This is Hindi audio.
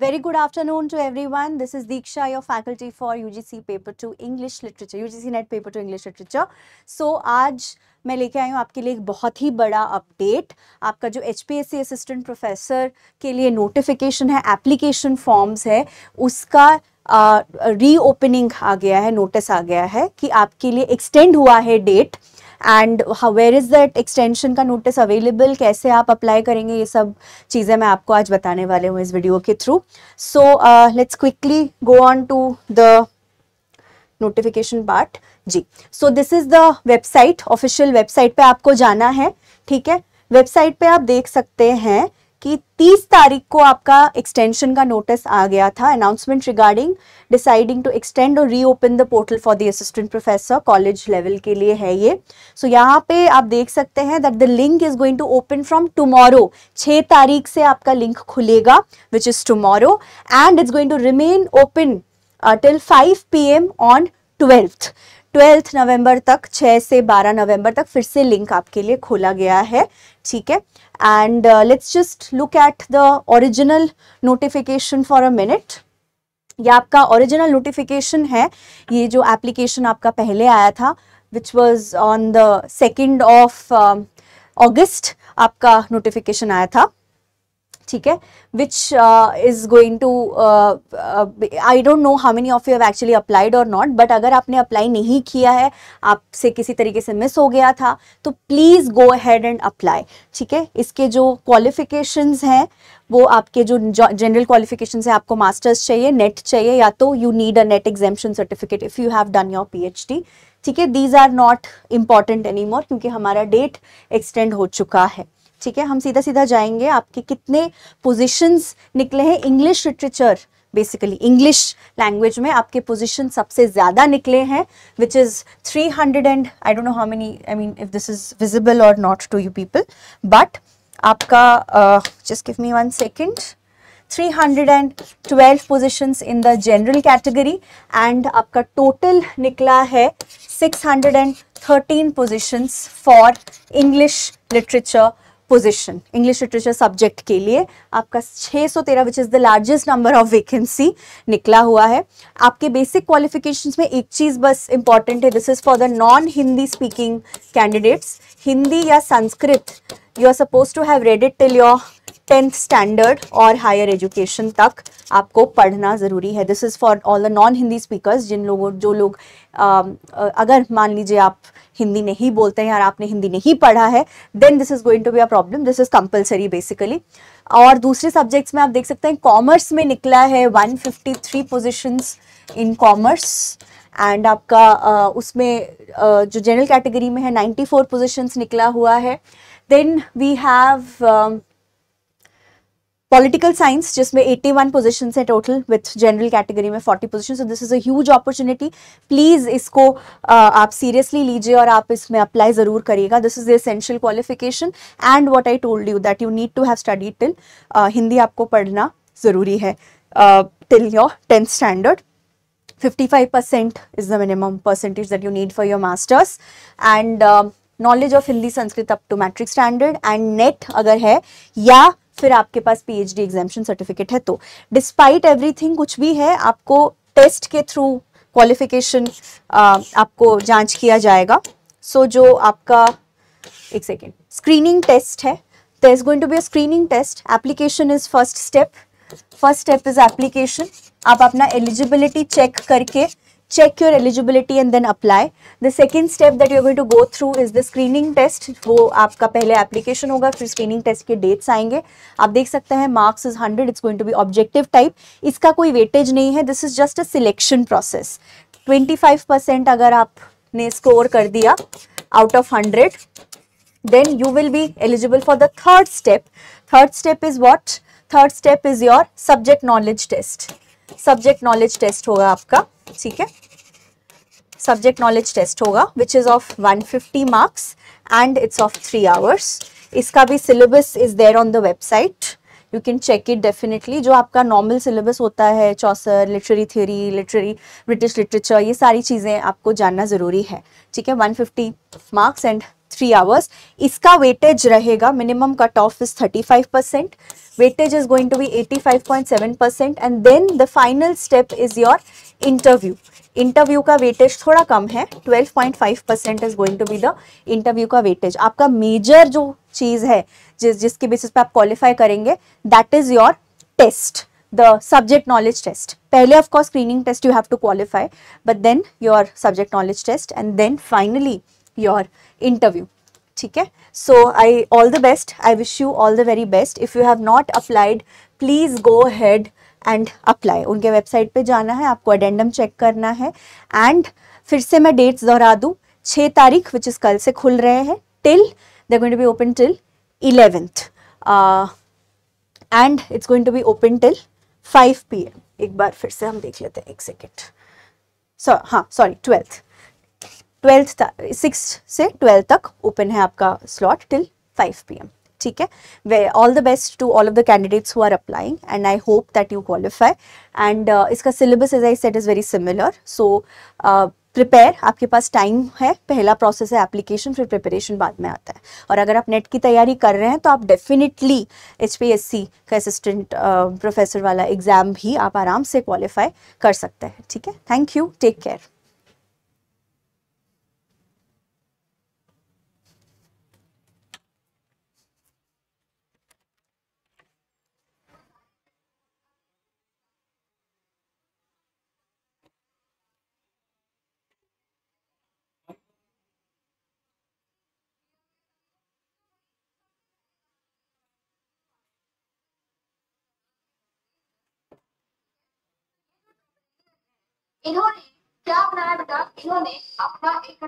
Very good afternoon to everyone. This is Deeksha, your faculty for UGC Paper 2 English Literature, UGC NET Paper 2 English Literature. So आज मैं लेके आई हूँ आपके लिए एक बहुत ही बड़ा अपडेट. आपका जो HPSC असिस्टेंट प्रोफेसर के लिए नोटिफिकेशन है, एप्लीकेशन फॉर्म्स है, उसका रीओपनिंग आ गया है, नोटिस आ गया है कि आपके लिए एक्सटेंड हुआ है date. And where is that extension का नोटिस अवेलेबल, कैसे आप अप्लाई करेंगे, ये सब चीज़ें मैं आपको आज बताने वाले हूँ इस वीडियो के through. So let's quickly go on to the notification part ji. So this is the website, official website पे आपको जाना है. ठीक है, वेबसाइट पे आप देख सकते हैं कि 30 तारीख को आपका एक्सटेंशन का नोटिस आ गया था. Announcement regarding deciding to extend और reopen the portal for the assistant professor college level के लिए है ये. सो यहाँ पे आप देख सकते हैं that the link is going to open from tomorrow. 6 तारीख से आपका लिंक खुलेगा, which is tomorrow, and it's going to remain open till 5 PM on 12th November तक, 6 से 12 नवंबर तक फिर से लिंक आपके लिए खोला गया है. ठीक है, and let's just look at the original notification for a minute. ये आपका ओरिजिनल नोटिफिकेशन है. ये जो एप्लीकेशन आपका पहले आया था, which was on the 2nd of August, आपका नोटिफिकेशन आया था. ठीक है, which is going to I don't know how many of you have actually applied or not, but अगर आपने अप्लाई नहीं किया है, आपसे किसी तरीके से मिस हो गया था, तो please go ahead and apply. ठीक है, इसके जो क्वालिफिकेशंस हैं वो आपके जो जनरल क्वालिफिकेशंस है, आपको मास्टर्स चाहिए, नेट चाहिए, या तो you need a NET examination certificate if you have done your PhD. ठीक है, these are not important any more क्योंकि हमारा डेट एक्सटेंड हो चुका है. ठीक है, हम सीधा सीधा जाएंगे. आपके कितने पोजीशंस निकले हैं English literature, basically English language में आपके पोजीशन सबसे ज़्यादा निकले हैं, which is 300 and I don't know how many, I mean if this is visible और not to you people, but आपका just give me 1 second, 312 positions in the general category, and आपका टोटल निकला है 613 positions for English literature position. English literature subject के लिए आपका 613, which is the largest number of vacancy निकला हुआ है. आपके बेसिक क्वालिफिकेशंस में एक चीज़ बस इंपॉर्टेंट है, this is for the non Hindi speaking candidates. Hindi या Sanskrit you are supposed to have read it till your 10th standard और हायर एजुकेशन तक आपको पढ़ना ज़रूरी है. This is for all the non Hindi speakers, जो लोग अगर मान लीजिए आप हिंदी नहीं बोलते हैं और आपने हिंदी नहीं पढ़ा है, then this is going to be a problem. This is compulsory basically. और दूसरे सब्जेक्ट्स में आप देख सकते हैं कॉमर्स में निकला है 153 पोजिशंस इन कॉमर्स, एंड आपका उसमें जो जनरल कैटेगरी में है 94 पोजिशंस निकला हुआ है. Then we have political science, जिसमें 81 पोजीशंस है टोटल, विथ जनरल कैटेगरी में 40 positions. So this is a huge opportunity. Please इसको आप सीरियसली लीजिए और आप इसमें अप्लाई ज़रूर करिएगा. This is the essential qualification, and what I told you that you need to have studied till, Hindi आपको पढ़ना ज़रूरी है till your 10th standard. 55% is the minimum percentage that you need for your masters, and knowledge of Hindi Sanskrit up to matric standard, and net अगर है, या फिर आपके पास PhD एग्जामिनेशन सर्टिफिकेट है. तो डिस्पाइट एवरीथिंग, कुछ भी है, आपको टेस्ट के थ्रू क्वालिफिकेशन आपको जांच किया जाएगा. सो जो आपका एक सेकेंड स्क्रीनिंग टेस्ट है, there is going to be a screening test. Application is first step is application. आप अपना एलिजिबिलिटी चेक करके, check your eligibility and then apply. The second step that you're going to go through is the screening test. वो आपका पहले application होगा, फिर screening test के dates आएंगे. आप देख सकते हैं marks is 100, it's going to be objective type. इसका कोई weightage नहीं है, this is just a selection process. 25% अगर आपने score कर दिया out of 100, then you will be eligible for the third step. Third step is what? Third step is your subject knowledge test. Subject knowledge test होगा आपका. ठीक है, सब्जेक्ट नॉलेज टेस्ट होगा, which is of 150 marks and it's of 3 hours. इसका भी syllabus is there on the website, you can check it definitely. जो आपका नॉर्मल सिलेबस होता है, Chaucer, literary theory, literary British literature, ये सारी चीज़ें आपको जानना ज़रूरी है. ठीक है, 150 मार्क्स एंड 3 hours. इसका वेटेज रहेगा, minimum cut off is 35%, weightage is going to be 85.7%, and then the final step is your interview. Interview का वेटेज थोड़ा कम है, 12.5% is going to be the interview का वेटेज. आपका मेजर जो चीज है जिसके बेसिस पे आप क्वालिफाई करेंगे, that is your test, the subject knowledge test. पहले of course screening test you have to qualify, but then your subject knowledge test, and then finally your interview. ठीक है? So I all the best. I wish you all the very best. If you have not applied, please go ahead and apply. उनके वेबसाइट पे जाना है, आपको अडेंडम चेक करना है, एंड फिर से मैं डेट्स दोहरा दूँ, 6 तारीख विच इज कल से खुल रहे हैं, till they going to be open till 11th, and it's going to be open till 5 PM. एक बार फिर से हम देख लेते हैं, एक सेकेंड. हाँ सॉरी, 12th 6 से 12 तक ओपन है आपका स्लॉट टिल 5 PM. ठीक है? All the best to all of the candidates who are applying, and I hope that you qualify. And इसका syllabus as I said is very similar, so prepare. आपके पास टाइम है, पहला प्रोसेस है एप्लीकेशन, फिर प्रिपरेशन बाद में आता है. और अगर आप नेट की तैयारी कर रहे हैं तो आप डेफिनेटली HPSC का असिस्टेंट प्रोफेसर वाला एग्जाम भी आप आराम से क्वालिफाई कर सकते हैं. ठीक है? Thank you, take care. इन्होंने क्या बनाया बेटा, इन्होंने अपना एक